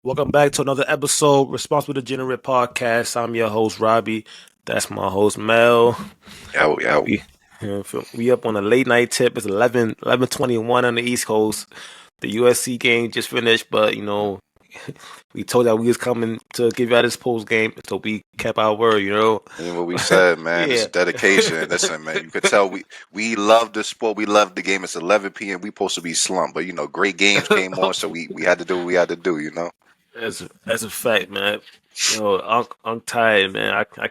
Welcome back to another episode, Responsible Degenerate Podcast. I'm your host, Robby. That's my host, Mel. Yo, yo. We up on a late night tip. It's 11:21 on the East Coast. The USC game just finished, but we told y'all we was coming to give y'all this post game, so we kept our word, And what we said, man, this Yeah. is dedication. Listen, man, you could tell we love the sport. We love the game. It's 11 p.m. We supposed to be slumped, but great games came on, so we had to do what we had to do. That's a fact, man. I'm tired, man. I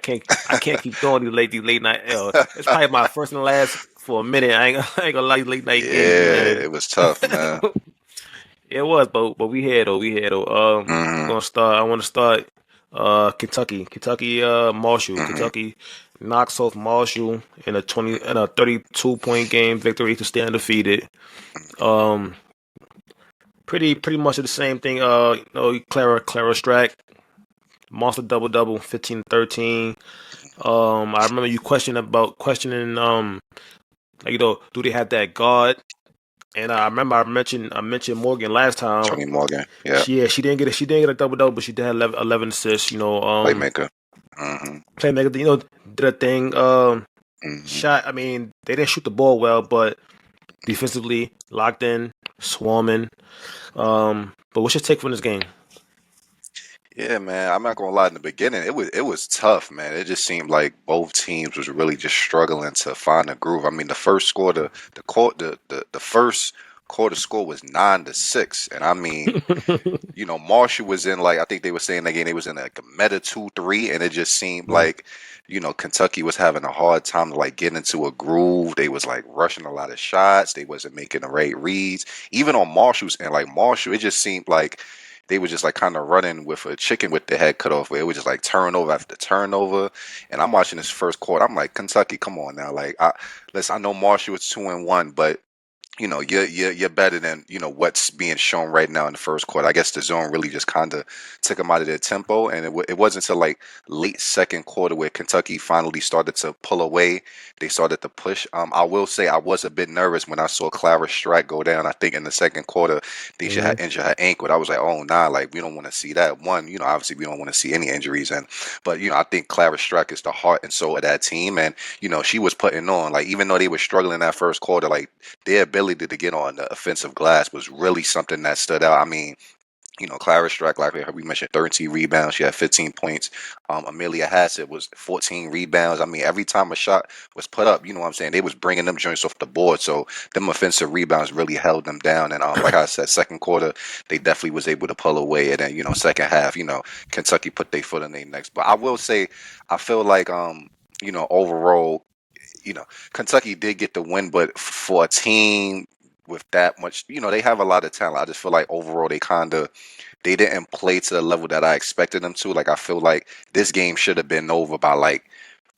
can't keep doing these late night. It's probably my first and last for a minute. I ain't gonna lie, these late night games, Yeah, man. it was tough, man. It was, but we had though. We had though. We're hmm gonna start. I want to start. Kentucky. Marshall. hmm Kentucky knocks off Marshall in a 32 point game victory to stay undefeated. Um, pretty much the same thing. Clara Strack, monster double, 15-13. I remember you questioning like do they have that guard? And I remember I mentioned Morgan last time. Tony Morgan, yeah, She didn't get a double, but she did have 11 assists. playmaker. hmm Playmaker. Did a thing. hmm Shot. I mean, they didn't shoot the ball well, but defensively locked in, swarming. But what's your take from this game? Yeah, man. I'm not gonna lie. In the beginning, it was tough, man. It just seemed like both teams was really just struggling to find a groove. I mean, the first score, the first quarter score was 9-6, and I mean, Marshall was in like I think they were saying that game they was in like a meta 2-3, and it just seemed Mm. like Kentucky was having a hard time to like get into a groove. They was like rushing a lot of shots. They wasn't making the right reads. Even on Marshall's and like Marshall, it just seemed like they were just like kind of running with a chicken with their head cut off. Where it was just like turnover after turnover. And I'm watching this first quarter. I'm like, Kentucky, come on now. Like, I know Marshall was 2-1, but you're better than what's being shown right now in the first quarter. I guess the zone really just kind of took them out of their tempo, and it wasn't until like late second quarter where Kentucky finally started to pull away. They started to push. I will say I was a bit nervous when I saw Clara Strack go down. I think in the second quarter, she hmm had injured her ankle. I was like, oh nah, like we don't want to see that. One, obviously we don't want to see any injuries, but I think Clara Strack is the heart and soul of that team, and she was putting on like even though they were struggling that first quarter, like their ability to get on the offensive glass was really something that stood out. I mean, Clara Strack, like we mentioned, 13 rebounds. She had 15 points. Amelia Hassett was 14 rebounds. I mean, every time a shot was put up, you know what I'm saying, they was bringing them joints off the board. So them offensive rebounds really held them down. And like I said, second quarter, they definitely was able to pull away. And then, second half, Kentucky put their foot in their necks. But I will say, I feel like, overall, Kentucky did get the win, but for a team with that much, they have a lot of talent. I just feel like overall they didn't play to the level that I expected them to. Like I feel like this game should have been over by like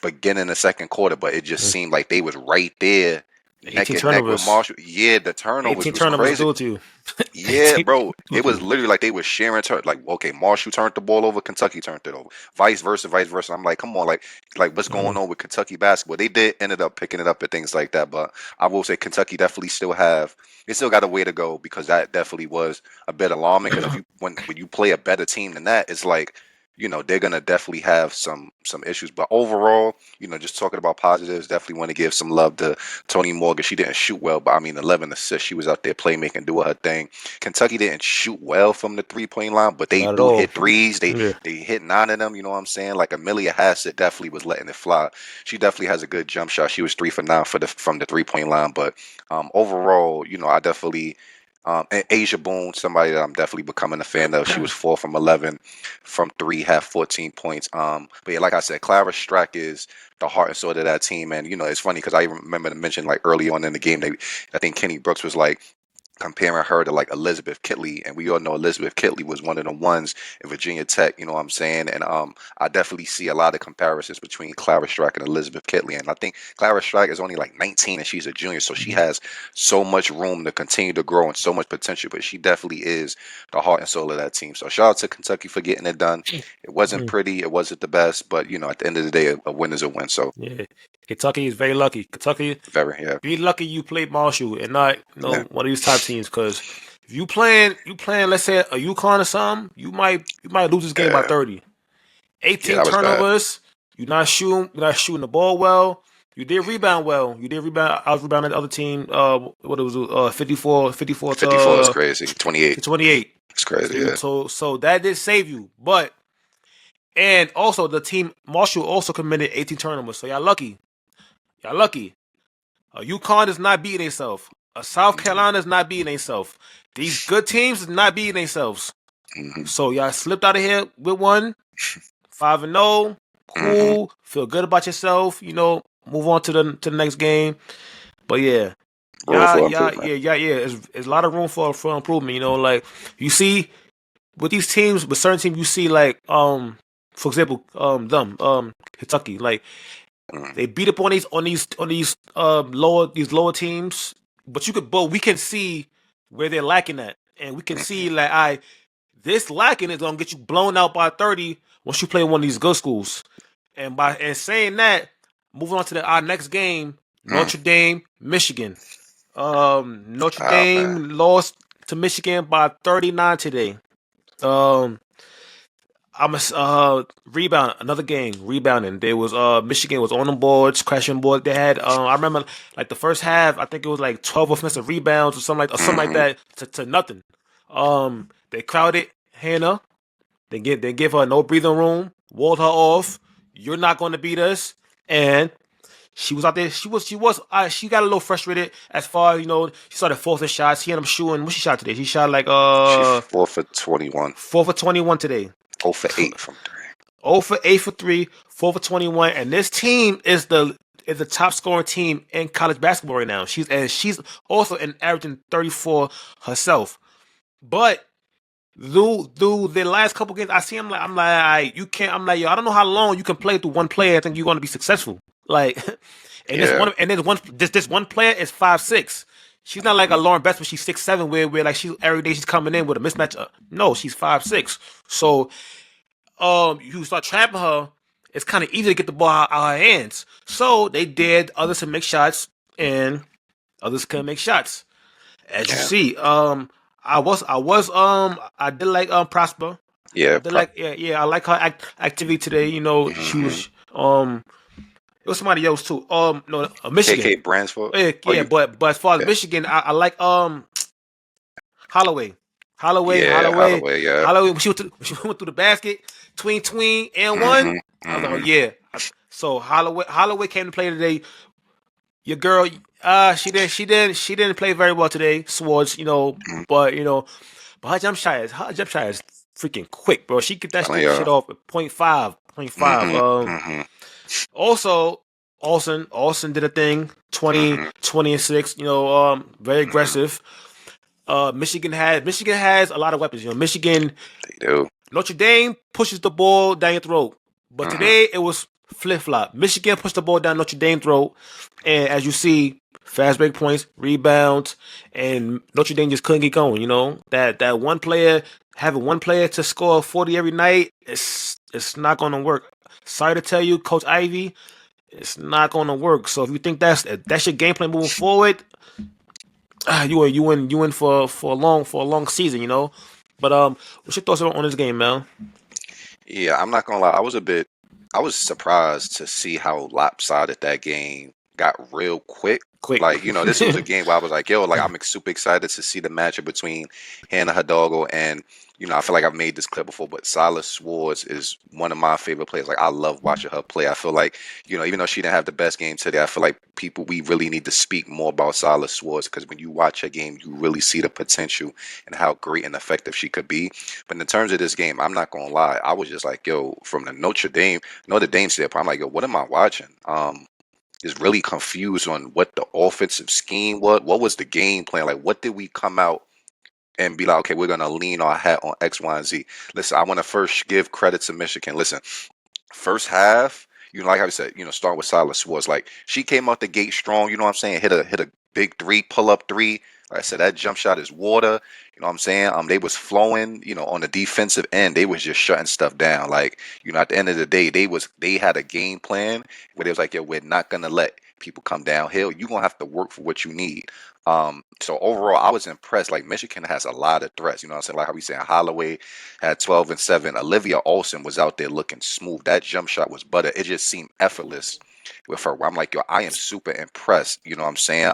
beginning the second quarter, but it just seemed like they was right there neck 18 and neck with turnovers. Marshall. Yeah, the turnovers 18 was turnovers crazy. do it to you. Yeah, 18 bro. do It it to was you. literally like they were sharing turn. Like, okay, Marshall turned the ball over, Kentucky turned it over, vice versa, vice versa. I'm like, come on, like what's going Mhm. on with Kentucky basketball? They did ended up picking it up and things like that, but I will say Kentucky definitely they still got a way to go because that definitely was a bit alarming. Because if you when you play a better team than that, it's like they're gonna definitely have some issues. But overall, just talking about positives, definitely want to give some love to Tony Morgan. She didn't shoot well, but I mean, 11 assists. She was out there playmaking, doing her thing. Kentucky didn't shoot well from the 3-point line, but they Not at do all. hit threes. They Yeah. they hit 9 of them. You know what I'm saying? Like Amelia Hassett definitely was letting it fly. She definitely has a good jump shot. She was 3 for 9 from the 3-point line. But overall, I definitely. And Asia Boone, somebody that I'm definitely becoming a fan of. She was 4 from 11 from three, had 14 points. But yeah, like I said, Clara Strack is the heart and soul of that team. And it's funny because I even remember to mention like early on in the game, I think Kenny Brooks was like, comparing her to like Elizabeth Kitley, and we all know Elizabeth Kitley was one of the ones in Virginia Tech, you know what I'm saying? And I definitely see a lot of comparisons between Clara Strack and Elizabeth Kitley. And I think Clara Strack is only like 19 and she's a junior, so she has so much room to continue to grow and so much potential, but she definitely is the heart and soul of that team. So shout out to Kentucky for getting it done. It wasn't pretty, it wasn't the best, but you know, at the end of the day, a win is a win. So Yeah, Kentucky is very lucky. Kentucky, very, yeah. be lucky you played Marshall and not Yeah. one of these top teams. Because if you playing, let's say a UConn or something, you might lose this game by Yeah, 30. yeah, 18 that was bad. turnovers. You're not shooting the ball well. You did rebound well. You did rebound. I was rebounding the other team. What it was, 54 54 is crazy. 28. 28. It's crazy, yeah. So that did save you, but and also the team Marshall also committed 18 turnovers. So y'all lucky. Y'all lucky. UConn is not beating themselves. South Carolina is not beating themselves. These good teams is not beating themselves. Mm-hmm. So y'all slipped out of here with one, 5-0. Mm-hmm. Cool. Feel good about yourself. Move on to the next game. But yeah, Room for improvement. yeah. There's a lot of room for improvement. Like you see with these teams, with certain teams, you see like for example, Kentucky, like Mm-hmm. they beat up on these lower teams, but we can see where they're lacking at, and we can see like this lacking is gonna get you blown out by 30 once you play one of these good schools. And saying that, moving on to our next game, Mm. Notre Dame, Michigan. Notre Oh man. Dame lost to Michigan by 39 today. Um, I'm a rebound another game rebounding. There was Michigan was on the boards, crashing board. They had I remember like the first half. I think it was like 12 offensive rebounds or something like Mm-hmm. that to nothing. They crowded Hannah. They give her no breathing room, walled her off. You're not going to beat us, and she was out there. She got a little frustrated as far as she started forcing shots. She ended up shooting. What she shot today? She shot like She 4 for 21. 4 for 21 today. 0 for 8 from 3. 0 for 8 for 3, 4 for 21, and this team is the top scoring team in college basketball right now. She's also an averaging 34 herself. But through the last couple games, I see I'm like you can't. I'm like yo, I don't know how long you can play through one player. I think you're going to be successful. Like, and Yeah. this one player is 5'6". She's not like a Lauren Best, but she's 6'7", where like every day she's coming in with a mismatch. No, she's 5'6". So you start trapping her, it's kind of easy to get the ball out of her hands. So they dared others to make shots, and others couldn't make shots. As you Yeah. see, I did like Prosper. I Yeah. did like I like her activity today. She Mm-hmm. was it was somebody else too. No, Michigan. KK Bransford. Oh, Yeah, you. but as far as Yeah. Michigan, I like Holloway. Yeah. Holloway. Yeah. Holloway. When she went through the basket, tween, and one. Mm-hmm. I was like, oh Mm-hmm. yeah. So Holloway came to play today. Your girl, she didn't play very well today. Swords, but but her jump shot is freaking quick, bro. She get that Telling shit y'all. off at point five. Mm-hmm. Mm-hmm. Also, Austin did a thing, 20, Mm-hmm. 20 and 6. Very Mm-hmm. aggressive. Michigan has a lot of weapons. Michigan, They do. Notre Dame pushes the ball down your throat, but Mm-hmm. today it was flip flop. Michigan pushed the ball down Notre Dame throat, and as you see, fast break points, rebounds, and Notre Dame just couldn't get going. That one player having one player to score 40 every night, it's not going to work. Sorry to tell you, Coach Ivy, it's not going to work. So if you think that's your game plan moving forward, you in for a long season, But what's your thoughts on this game, Mel? Yeah, I'm not gonna lie. I was surprised to see how lopsided that game got real quick. Quick. Like, this was a game where I was like, yo, like I'm super excited to see the matchup between Hannah Hidalgo and, I feel like I've made this clip before, but Silas Swords is one of my favorite players. Like I love watching her play. I feel like, even though she didn't have the best game today, I feel like we really need to speak more about Silas Swords because when you watch her game, you really see the potential and how great and effective she could be. But in terms of this game, I'm not gonna lie, I was just like, yo, from the Notre Dame standpoint, I'm like, yo, what am I watching? just really confused on what the offensive scheme was. What was the game plan? Like, what did we come out and be like, okay, we're going to lean our hat on X, Y, and Z? Listen, I want to first give credit to Michigan. Listen, first half, like I said, start with Silas Swartz. Like, she came out the gate strong, you know what I'm saying? Hit a big three, pull up three. Like I said, that jump shot is water. You know what I'm saying? They was flowing, on the defensive end. They was just shutting stuff down. Like, at the end of the day, they had a game plan where they was like, yo, we're not gonna let people come downhill. You're gonna have to work for what you need. So overall, I was impressed. Like, Michigan has a lot of threats. You know what I'm saying? Like how we saying Holloway had 12 and 7. Olivia Olsen was out there looking smooth. That jump shot was butter. It just seemed effortless with her. I'm like, yo, I am super impressed. You know what I'm saying?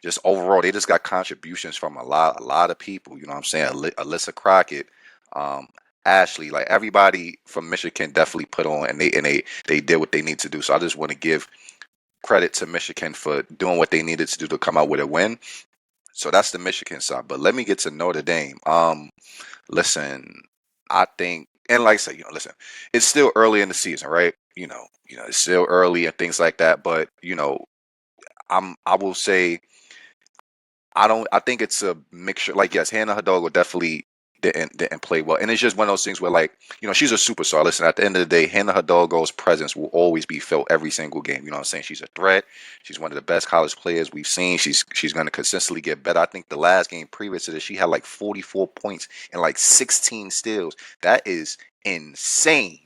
Just overall, they just got contributions from a lot of people. You know what I'm saying? Alyssa Crockett, um, Ashley, like everybody from Michigan definitely put on, and they did what they need to do. So I just want to give credit to Michigan for doing what they needed to do to come out with a win. So that's the Michigan side. But let me get to Notre Dame. Listen, I think, and like I said, listen, it's still early in the season, right? It's still early and things like that. But I will say, I think it's a mixture. Like, yes, Hannah Hidalgo definitely didn't play well, and it's just one of those things where, like, she's a superstar. Listen, at the end of the day, Hannah Hidalgo's presence will always be felt every single game. You know what I'm saying? She's a threat. She's one of the best college players we've seen. She's going to consistently get better. I think the last game previous to this, she had like 44 points and like 16 steals. That is insane.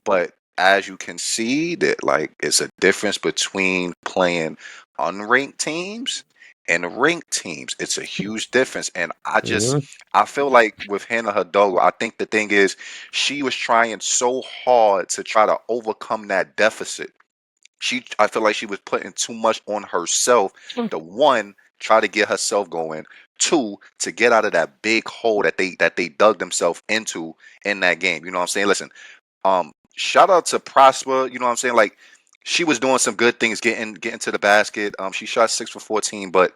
But as you can see, that, like, it's a difference between playing unranked teams and ranked teams. It's a huge difference. And Mhm. I feel like with Hannah Hidalgo, I think the thing is she was trying so hard to try to overcome that deficit. I feel like she was putting too much on herself. The one, try to get herself going. Two, to get out of that big hole that they dug themselves into in that game. You know what I'm saying? Listen, shout out to Prosper, you know what I'm saying? Like, she was doing some good things getting to the basket. She shot 6 for 14, but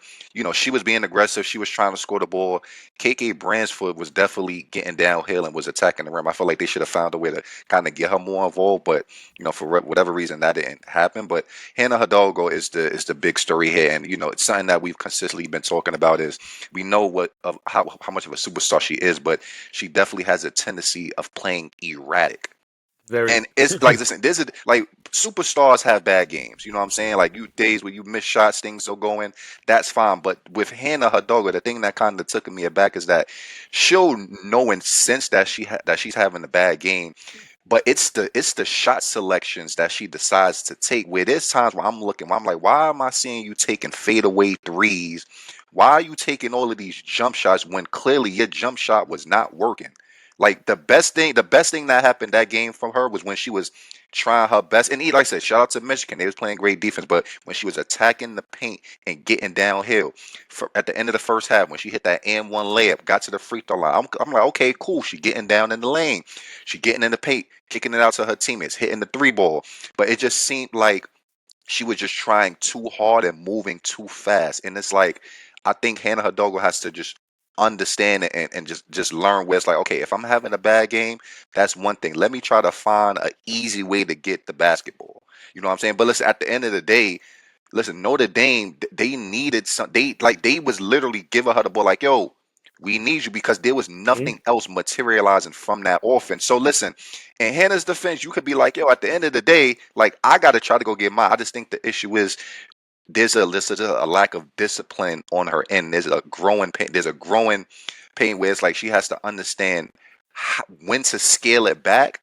she was being aggressive. She was trying to score the ball. KK Bransford was definitely getting downhill and was attacking the rim. I feel like they should have found a way to kind of get her more involved, but for whatever reason that didn't happen. But Hannah Hidalgo is the big story here, and it's something that we've consistently been talking about. Is we know how much of a superstar she is, but she definitely has a tendency of playing erratic. Very. And it's like, listen, this is like, superstars have bad games. You know what I'm saying? Like, you days where you miss shots, things are going, that's fine. But with Hannah Hidalgo, the thing that kind of took me aback is that she'll know and sense that that she's having a bad game, but it's the shot selections that she decides to take. Where there's times where I'm like, why am I seeing you taking fadeaway threes? Why are you taking all of these jump shots when clearly your jump shot was not working? Like, the best thing that happened that game from her was when she was trying her best. And like I said, shout out to Michigan. They was playing great defense, but when she was attacking the paint and getting downhill at the end of the first half, when she hit that and one layup, got to the free throw line, I'm like, okay, cool. She getting down in the lane. She getting in the paint, kicking it out to her teammates, hitting the three ball. But it just seemed like she was just trying too hard and moving too fast. And it's like, I think Hannah Hidalgo has to just understand it, and just learn where it's like, okay, if I'm having a bad game, that's one thing. Let me try to find an easy way to get the basketball. You know what I'm saying? But listen, at the end of the day, listen, Notre Dame, they needed some. They was literally giving her the ball, like, yo, we need you, because there was Mhm. nothing else materializing from that offense. So listen, in Hannah's defense, you could be like, yo, at the end of the day, like, I got to try to go get mine. I just think the issue is there's a lack of discipline on her end. There's a growing pain. There's a growing pain where it's like she has to understand when to scale it back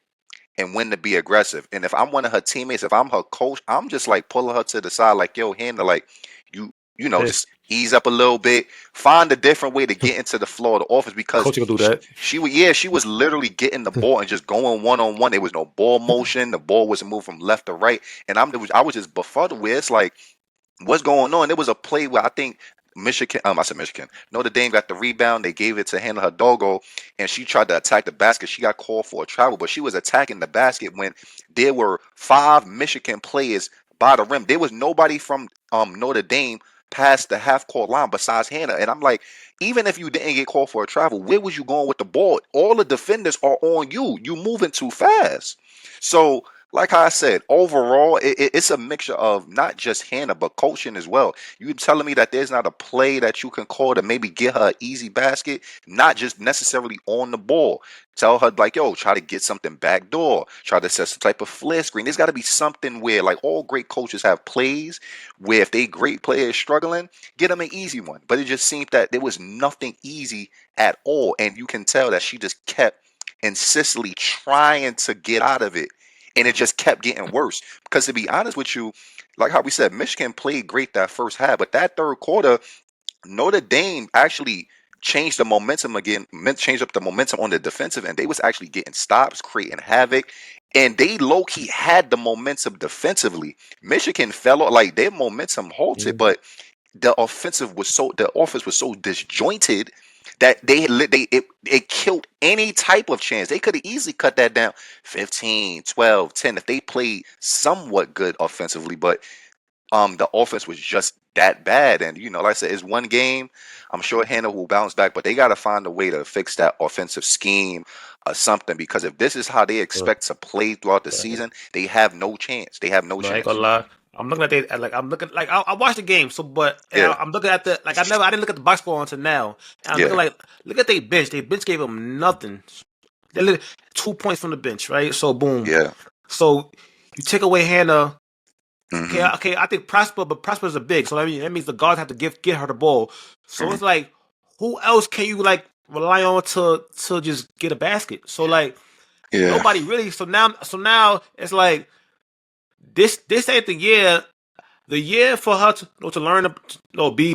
and when to be aggressive. And if I'm one of her teammates, if I'm her coach, I'm just like pulling her to the side, like, yo, Hannah, like, Yeah. just ease up a little bit, find a different way to get into the floor of the office, because Coach can do that. she was literally getting the ball and just going one on one. There was no ball motion. The ball wasn't moving from left to right, and I was just befuddled where it's like, what's going on? There was a play where I think I said Michigan. Notre Dame got the rebound. They gave it to Hannah Hidalgo, and she tried to attack the basket. She got called for a travel, but she was attacking the basket when there were 5 Michigan players by the rim. There was nobody from Notre Dame past the half court line besides Hannah. And I'm like, even if you didn't get called for a travel, where was you going with the ball? All the defenders are on you. You moving too fast. So like I said, overall, it's a mixture of not just Hannah, but coaching as well. You telling me that there's not a play that you can call to maybe get her an easy basket, not just necessarily on the ball. Tell her, like, yo, try to get something backdoor, try to set some type of flare screen. There's got to be something where, like, all great coaches have plays where if they great player is struggling, get them an easy one. But it just seemed that there was nothing easy at all. And you can tell that she just kept insistently trying to get out of it, and it just kept getting worse. Because to be honest with you, like how we said, Michigan played great that first half, but that third quarter, Notre Dame actually changed the momentum again, changed up the momentum on the defensive, and they was actually getting stops, creating havoc, and they low key had the momentum defensively. Michigan fell off, like their momentum halted, Mhm. but the offense was so disjointed that it killed any type of chance. They could have easily cut that down 15, 12, 10 if they played somewhat good offensively, but the offense was just that bad. And like I said, it's one game. I'm sure Hannah will bounce back, but they got to find a way to fix that offensive scheme or something, because if this is how they But, expect to play throughout the but, season, they have no chance. They have no but I ain't gonna chance. lie. I'm looking at I'm looking like I watched the game. So, but and Yeah, I'm looking at the like I didn't look at the box score until now. And I'm looking yeah. like look at their bench. Their bench gave them nothing. They lit 2 points from the bench, right? So boom. Yeah. So you take away Hannah. Okay, Hmm. okay. I think Prosper, but Prosper's a big. So that means the guards have to get her the ball. So Hmm. it's like, who else can you like rely on to just get a basket? So like Yeah. nobody really. So now it's like this ain't the year. The year for her to learn to be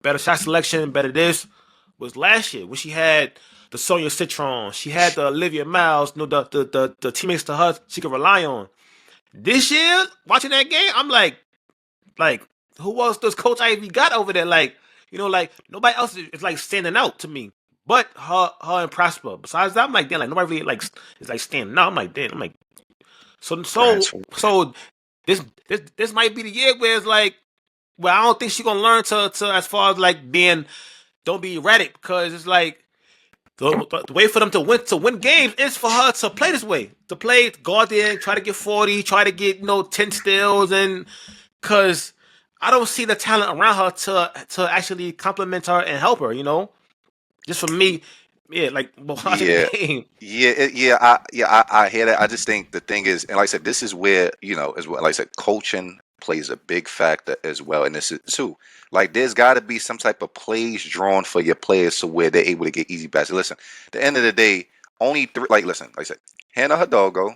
better shot selection, better this was last year when she had the Sonia Citron, she had the Olivia Miles, the teammates to her she could rely on. This year, watching that game, I'm like who else does Coach Ivy got over there? Like nobody else is like standing out to me. But her and Prosper. Besides that, I'm like, damn, like nobody really like is like standing out. I'm like, damn, I'm like, so so Transfer. so this might be the year where it's like, well, I don't think she's gonna learn to as far as like being don't be erratic, because it's like the way for them to win games is for her to play this way, to play go out there, try to get 40, try to get 10 steals, and because I don't see the talent around her to actually complement her and help her. Just for me, yeah, like watching the Yeah. game. I hear that. I just think the thing is, and like I said, this is where as well. Like I said, coaching plays a big factor as well, and this is too. Like, there's got to be some type of plays drawn for your players to where they're able to get easy baskets. Listen, at the end of the day, only three. Like, listen, like I said, Hannah Hidalgo,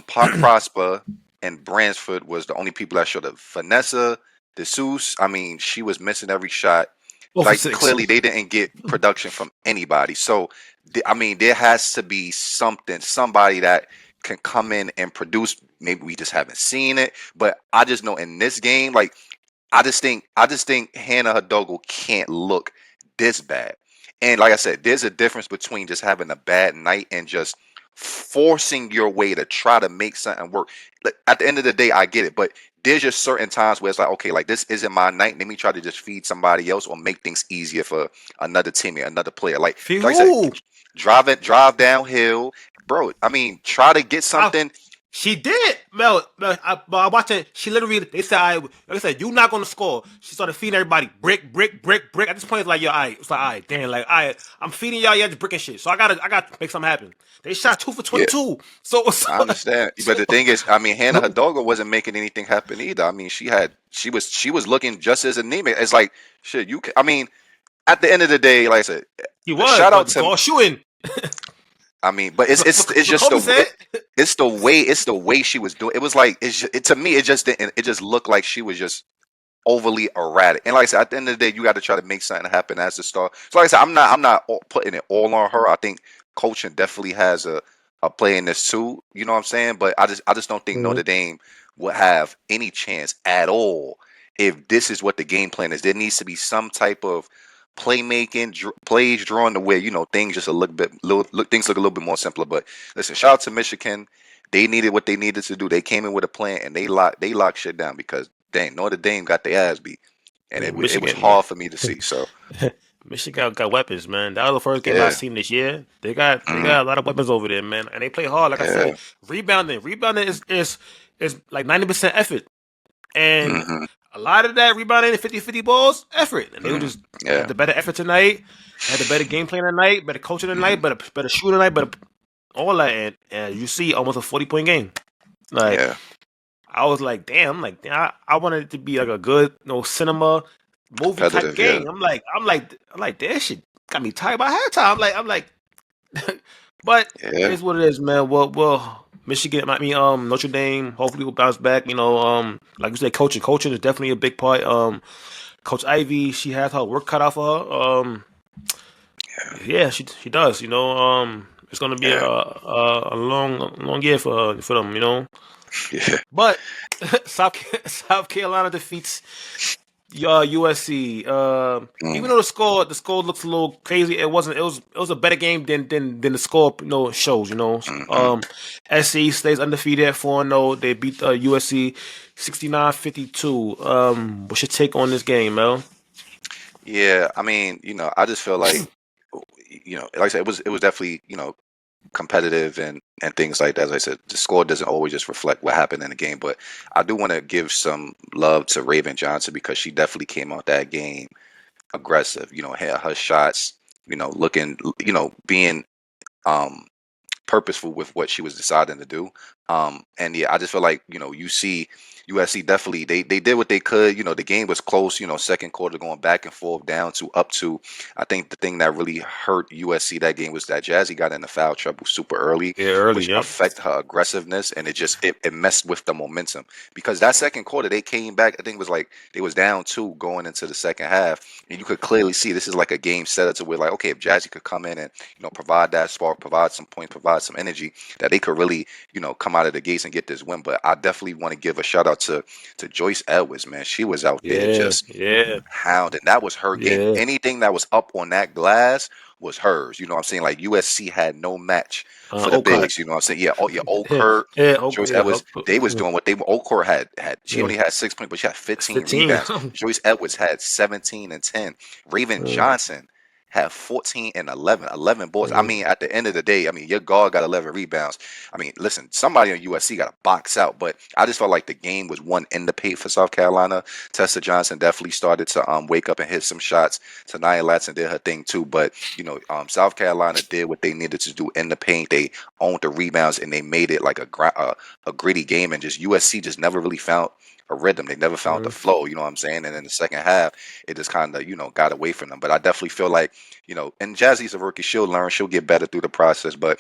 Prosper, and Bransford was the only people that showed up. Vanessa DeSuze, I mean, she was missing every shot. Oh, for Like, six. clearly they didn't get production from anybody. So I mean, there has to be somebody that can come in and produce. Maybe we just haven't seen it, but I just know in this game, like, I just think Hannah Hidalgo can't look this bad. And like I said, there's a difference between just having a bad night and just forcing your way to try to make something work. Like, at the end of the day, I get it, but there's just certain times where it's like, okay, like, this isn't my night. Let me try to just feed somebody else or make things easier for another teammate, another player. Fee Like I said, who? drive downhill, bro. I mean, try to get I something. She did. Mel, I watched it. She literally, they said, like I said, you're not going to score. She started feeding everybody brick, brick, brick, brick. At this point, it's like, yo, all right. It's like, all right, damn, like, all right, I'm feeding y'all, just brick and shit. So I got to make something happen. They shot 2 for Yeah, 22. So, I understand, but the so thing is, I mean, Hannah Hidalgo wasn't making anything happen either. I mean, she was looking just as anemic. It's like, shit. I mean, at the end of the day, like I said, he was, shout out but it's to. all shooting. I mean, but So, it's so just Kobe said, it's the way she was doing. It was like, to me, it just didn't. It just looked like she was just overly erratic. And like I said, at the end of the day, you got to try to make something happen as the star. So like I said, I'm not putting it all on her. I think coaching definitely has a play in this too. You know what I'm saying? But I just don't think Mhm. Notre Dame would have any chance at all if this is what the game plan is. There needs to be some type of playmaking, plays drawn to where things just a little bit, things look a little bit more simpler. But listen, shout out to Michigan. They needed what they needed to do. They came in with a plan and they locked shit down because dang, Notre Dame got their ass beat, and Yeah, it was Michigan. hard for me to see. So Michigan got weapons, man. That was the first game I Yeah. seen this year. They Mm, got a lot of weapons over there, man, and they play hard. Like I yeah. said, rebounding is like 90% effort, and Hmm. a lot of that rebounding 50-50 balls effort, and they were Mm, just had yeah. the better effort tonight, had the better game plan tonight, better coaching Hmm. tonight, better shooting tonight, better all that, and you see almost a 40-point game. Like Yeah. I was like, damn, damn, I wanted it to be like a good, cinema movie type Competitive. Yeah. game. I'm like, that shit got me tired by halftime. I'm like, but it Yeah. is what it is, man. Well, Michigan, I mean, Notre Dame, hopefully will bounce back. Like you said, coaching is definitely a big part. Coach Ivy, she has her work cut out for her. Yeah, she does. It's gonna be Yeah. a long year for them. Yeah. But South Carolina defeats USC. Even Mm, though the score looks a little crazy, it wasn't. It was a better game than the score shows. hmm. SC stays undefeated at 4-0. They beat USC 69-52. What's your take on this game, Mel? Yeah. I mean, I just feel like, like I said, it was definitely, competitive and things like that. As I said, the score doesn't always just reflect what happened in the game, but I do want to give some love to Raven Johnson because she definitely came out that game aggressive. Had her shots, looking, being um purposeful with what she was deciding to do. And yeah, I just feel like, you see USC definitely they did what they could. The game was close, second quarter going back and forth down to up to. I think the thing that really hurt USC that game was that Jazzy got into foul trouble super early, Yeah, early. which Yep. affected her aggressiveness and it messed with the momentum. Because that second quarter they came back, I think it was like they was down two going into the second half. And you could clearly see this is like a game setup to where like, okay, if Jazzy could come in and provide that spark, provide some points, provide some energy, that they could really, come out of the gates and get this win. But I definitely want to give a shout out to Joyce Edwards, man. She was out there Yeah, just yeah, hounding. That was her game. yeah. Anything that was up on that glass was hers. You know what I'm saying? Like USC had no match for the Okai. bigs. You know what I'm saying? Yeah, oh yeah, old Yeah, Kurt, yeah, Joyce yeah, Edwards, they was doing what they were. Old Kurt had she yeah. only had 6 points, but she had 15 15. rebounds. Joyce Edwards had 17 and 10. Raven Uh, Johnson had 14 and 11, 11 boards. I uh, mean, at the end of the day, I mean, your guard got 11 rebounds. I mean, listen, somebody on USC got to box out, but I just felt like the game was won in the paint for South Carolina. Tessa Johnson definitely started to wake up and hit some shots. Tanaya Latson did her thing too, but South Carolina did what they needed to do in the paint. They owned the rebounds and they made it like a gritty game. And just USC just never really found a rhythm. They never found the uh, flow. You know what I'm saying? And in the second half, it just kind of got away from them. But I definitely feel like and Jazzy's a rookie. She'll learn. She'll get better through the process. But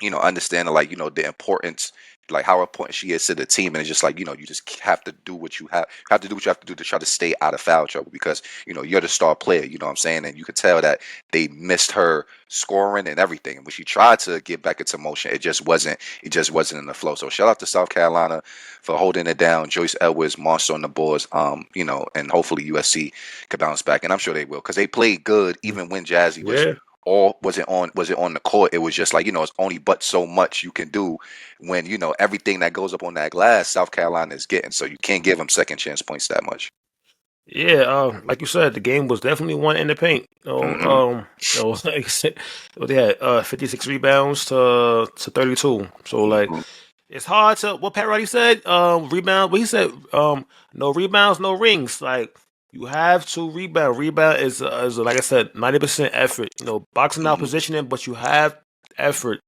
understanding like the importance, like how important she is to the team, and it's just like you just have to do what you have to do what you have to do to try to stay out of foul trouble because you're the star player. You know what I'm saying, and you could tell that they missed her scoring and everything. And when she tried to get back into motion, it just wasn't in the flow. So shout out to South Carolina for holding it down. Joyce Edwards, monster on the boards. And hopefully USC could bounce back, and I'm sure they will because they played good even when Jazzy was yeah. or was it on the court. It was just like it's only but so much you can do when everything that goes up on that glass South Carolina is getting, so you can't give them second chance points that much. Yeah, like you said, the game was definitely won in the paint. Hmm. Like I said, they had 56 rebounds to 32. So like, Hmm. it's hard to what Pat Riley said. Rebound. What he said. No rebounds, no rings. Like you have to rebound. Rebound is like I said, 90% effort. Boxing out Hmm. positioning, but you have effort.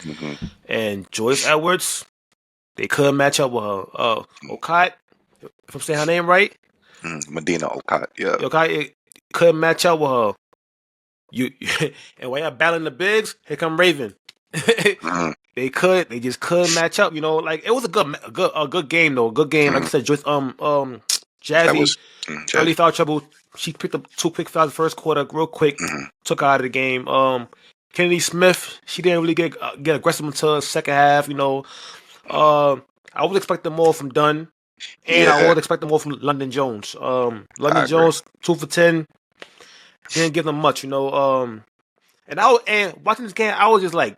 Hmm. And Joyce Edwards, they couldn't match up with her. Okai, if I'm saying her name right. Medina Okot, yeah. Okay, it couldn't match up with her. You and while you're battling the bigs, here come Raven. Hmm. They just couldn't match up. Like it was a good game though. A good game. Like I Hmm. said, just That Jazzy was early Jazzy. foul trouble. She picked up two quick fouls the first quarter, real quick. Hmm. Took her out of the game. Kennedy Smith, she didn't really get aggressive until the second half. I was expecting more from Dunn, and I Yeah, was expecting more from London Jones. I London agree. Jones 2 for 10. Didn't give them much. And watching this game, I was just like,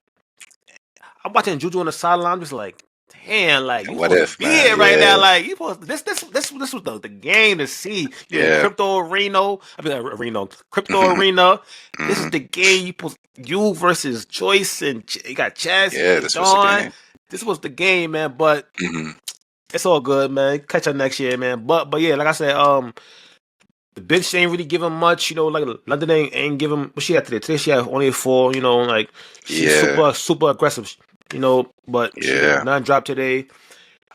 I'm watching Juju on the sideline. I'm just like, damn, like you What supposed to if, be man? here right now. Yeah, Like you supposed to, this was the game to see. You in yeah. crypto arena. I mean Reno, crypto arena. This is Hmm. the game you versus Joyce and you got Chaz Yeah, and this was the Dawn. game. This was the game, man. But Hmm. it's all good, man. Catch up next year, man. But yeah, like I said, the bench ain't really give him much, like London ain't give him what she had today. Today she had only 4, like she's Yeah, super aggressive, but she yeah. none dropped today.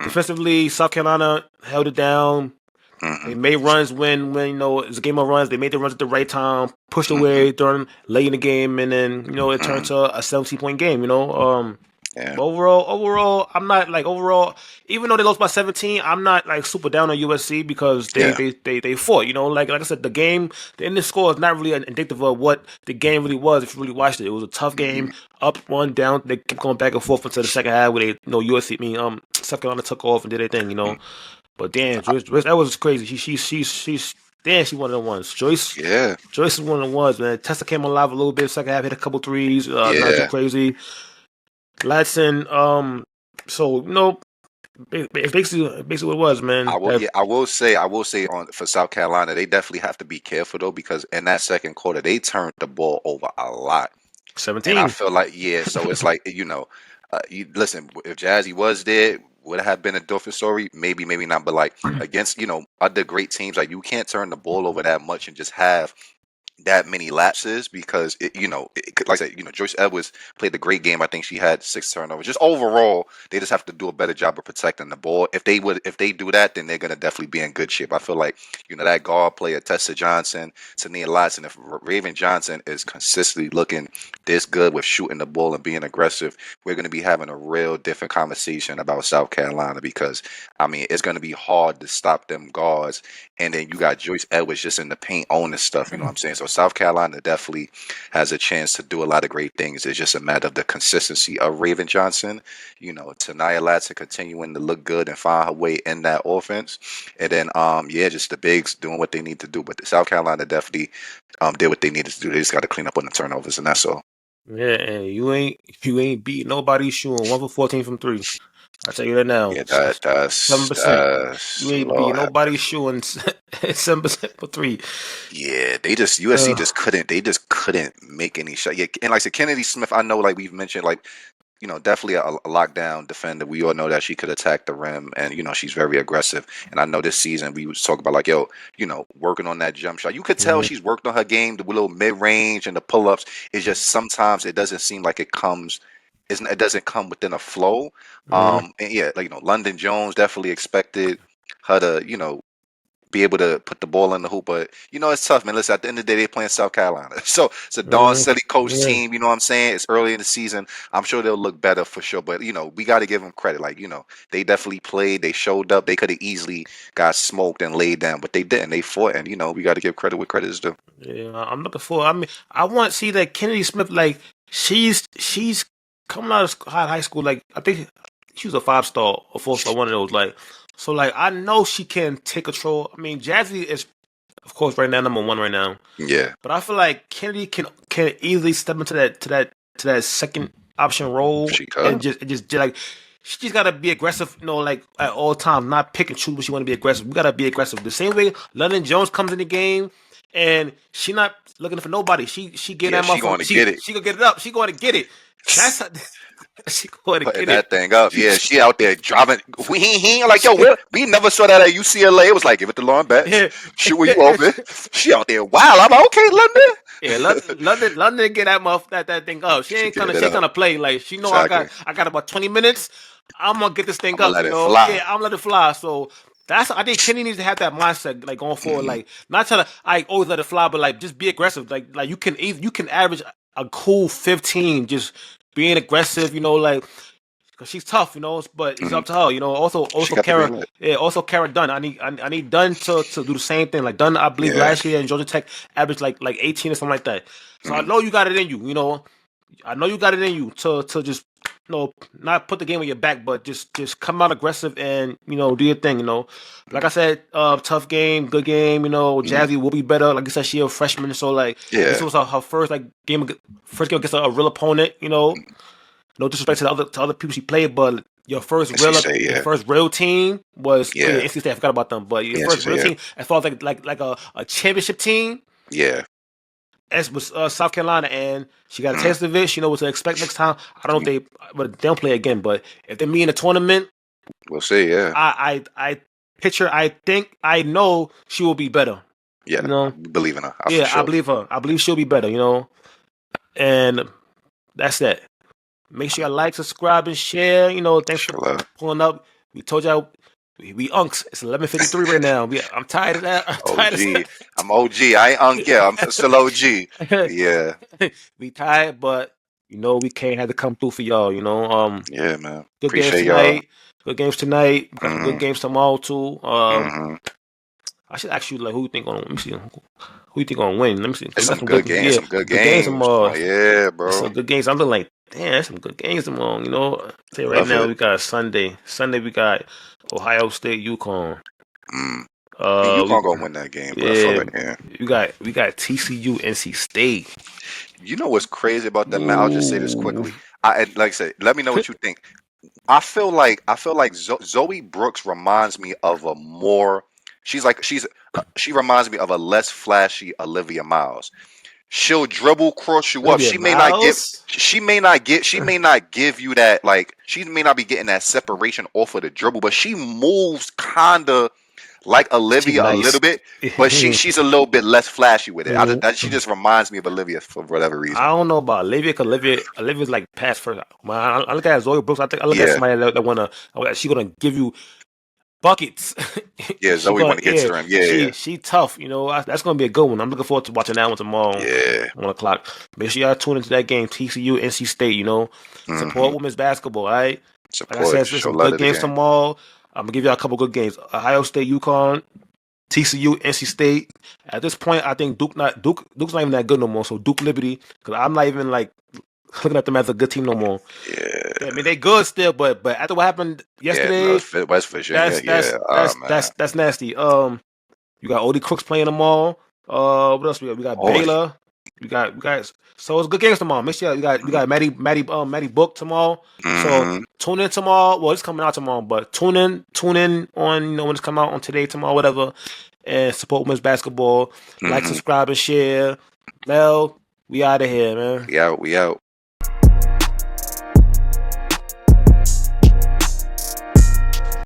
Defensively, South Carolina held it down. Hmm. They made runs when it's a game of runs. They made the runs at the right time, pushed Hmm. away during late in the game, and then it turned Hmm. to a 17-point game. Yeah, But overall, I'm not like overall. Even though they lost by 17, I'm not like super down on USC because they yeah. they they, they fought. Like I said, the ending score is not really indicative of what the game really was. If you really watched it, it was a tough Hmm. game, up one, down. They kept going back and forth until the second half where USC, South Carolina took off and did their thing. But damn, Joyce, that was crazy. She's damn, she one of the ones. Yeah, Joyce is one of the ones, man. Tessa came alive a little bit. Second half, hit a couple threes. Not too yeah. crazy. Latson, so it's basically what it was, man. I will. Yeah, I will say. I will say on for South Carolina, they definitely have to be careful though because in that second quarter, they turned the ball over a lot. And I 17. feel like, yeah, so it's like, you listen, if Jazzy was there, would it have been a different story? Maybe, maybe not. But like against, other great teams, like you can't turn the ball over that much and just have that many lapses because like I said, Joyce Edwards played a great game. I think she had 6 turnovers. Just overall, they just have to do a better job of protecting the ball. If they do that, then they're gonna definitely be in good shape. I feel like that guard player, Tessa Johnson, Tania Lotson. If Raven Johnson is consistently looking this good with shooting the ball and being aggressive, we're gonna be having a real different conversation about South Carolina because it's gonna be hard to stop them guards and then you got Joyce Edwards just in the paint owning stuff. You know what I'm saying? So South Carolina definitely has a chance to do a lot of great things. It's just a matter of the consistency of Raven Johnson. Tania Latson continuing to look good and find her way in that offense. And then, yeah, just the bigs doing what they need to do. But the South Carolina definitely did what they needed to do. They just got to clean up on the turnovers, and that's all. Yeah, and you ain't beat nobody shooting 1 for 14 from three. I tell you that now. Yeah, 7%. You ain't beat Lord have nobody mercy. shooting 7% for three. Yeah, they just USC just couldn't. They just couldn't make any shot. Yeah, and like I said, Kennedy Smith. I know, like we've mentioned, like definitely a lockdown defender. We all know that she could attack the rim, and she's very aggressive. And I know this season we was talking about like, yo, working on that jump shot. You could tell Mhm. she's worked on her game, the little mid range and the pull ups. It's just sometimes it doesn't seem like it comes. It doesn't come within a flow. Mhm. And yeah, like London Jones definitely expected her to be able to put the ball in the hoop. But it's tough, man. Listen, at the end of the day, they're playing South Carolina. So it's a Dawn Mhm. Selly coach Yeah. team, you know what I'm saying? It's early in the season. I'm sure they'll look better for sure. But we gotta give them credit. Like, they definitely played, they showed up, they could have easily got smoked and laid down, but they didn't. They fought and we gotta give credit where credit is due. Yeah, I'm looking for. I want to see that Kennedy Smith. Like she's coming out of high school. Like I think she was a 5-star or 4-star, one of those. Like so, like I know she can take control. Jazzy is of course right now #1 right now, Yeah, but I feel like Kennedy can easily step into that second option role she and could. just like. She just gotta be aggressive, like at all times, not pick and choose, but she wanna be aggressive. We gotta be aggressive. The same way London Jones comes in the game and she not looking for nobody. She get Yeah, that she motherfucker. going to get it. She gonna get it up. She going to get it. That's how, she going to Putting get it. that thing up. Yeah, she out there driving. Like, yo, we never saw that at UCLA. It was like, give it to Lauren Betts. Yeah, Shoot where you open. She out there wild. I'm like, okay, yeah. London. London get that thing up. She She ain't get gonna it she ain't up. gonna play. Like she know Exactly. I got about 20 minutes. I'm gonna get this thing I'm gonna up. let it fly. Yeah, I'm gonna let it fly. So. I think Kenny needs to have that mindset, like going forward, Hmm. like not try to, I always let it fly, but like just be aggressive. Like you can average a cool 15, just being aggressive, like because she's tough, but it's Hmm. up to her, Also, She also got the Kara, green light. yeah, also Kara Dunn. I need Dunn to do the same thing. Like Dunn, I believe Yeah. last year in Georgia Tech averaged like 18 or something like that. So I Hmm. know you got it in you. I know you got it in you to just not put the game on your back, but just come out aggressive and do your thing. Like I said, tough game, good game. Hmm. Jazzy will be better. Like I said, she a freshman, so like this Yeah. was her first first game against a real opponent. No disrespect to the other people she played, but your first NC real State, your yeah, first real team was yeah, NC State. I forgot about them, but your yeah, NC first real State, yeah, team, as far as like a championship team, yeah. as was South Carolina, and she got a Mm. taste of it. She know what to expect next time. I don't know if but they don't play again. But if they meet in the tournament, We'll see, yeah, I picture. I think I know she will be better. yeah. You I know, believe in her, for yeah, I sure. believe her. I believe she'll be better. You know, and that's that. Make sure you like, subscribe, and share. You know, thanks for Sure love. pulling up. We told y'all we unks. It's 11:53 right now. I'm tired of that. I'm tired OG. I'm OG. I ain't Unk, yeah, I'm still OG. of Yeah, we tired, but you know we can't have to come through for y'all. You know, yeah, man. good games Appreciate y'all. tonight. Good games tonight. We got some good Mm-hmm. games tomorrow too. Mm-hmm. I should ask you like who you think on. Let me see. Who you think gonna win? Let me see. 'Cause It's we got some some good good, games. yeah, Some good good games games. tomorrow. Oh, yeah, There's bro. some good games. I'm just like, damn, there's some good games tomorrow. You know, I'll tell you right Love now, it. we got Sunday. Sunday we got Ohio State, UConn. Mm. I mean, you We can't go win that game, but I feel yeah, like, yeah. we got TCU, NC State. You know what's crazy about that, man? I'll just say this Ooh, quickly. And like I said, let me know what you think. I feel like Zoe Brooks reminds me of a more. She reminds me of a less flashy Olivia Miles. She'll dribble, cross you up. Olivia Miles. She may not give you that, like, she may not be getting that separation off of the dribble, but she moves kinda like She Olivia a nice. little bit, but she's a little bit less flashy with it. She just reminds me of Olivia for whatever I reason. don't know about Olivia because Olivia's like past first. When I look at Zoe Brooks, I look at Yeah, somebody that wanna she gonna give you buckets. yeah. She Zoe gonna want to get to yeah. the rim. Yeah, yeah, She tough. You know that's gonna be a good one. I'm looking forward to watching that one tomorrow, yeah. 1 o'clock. Make sure y'all tune into that game. TCU, NC State. You know, Hmm. support women's basketball. All right. Like I Support. said, there's Show some love good to the games game. tomorrow. I'm gonna give y'all a couple good games. Ohio State, UConn, TCU, NC State. At this point, I think Duke's not even that good no more. So Duke Liberty, because I'm not even like looking at them as a good team no more. Yeah, I mean, they good still, but after what happened yeah. yesterday, West Virginia. that's Yeah. Oh man. that's nasty. You got Odie Crooks playing them all. What else we got? We got Oh. Baylor. We got. So it's good games tomorrow. Make sure we got Maddie Book tomorrow. So Mm-hmm. tune in tomorrow. Well, it's coming out tomorrow, but tune in on when it's come out on today, tomorrow, whatever, and support women's basketball. Like, Mm-hmm. subscribe, and share. Mel, we out of here, man. We out. We out.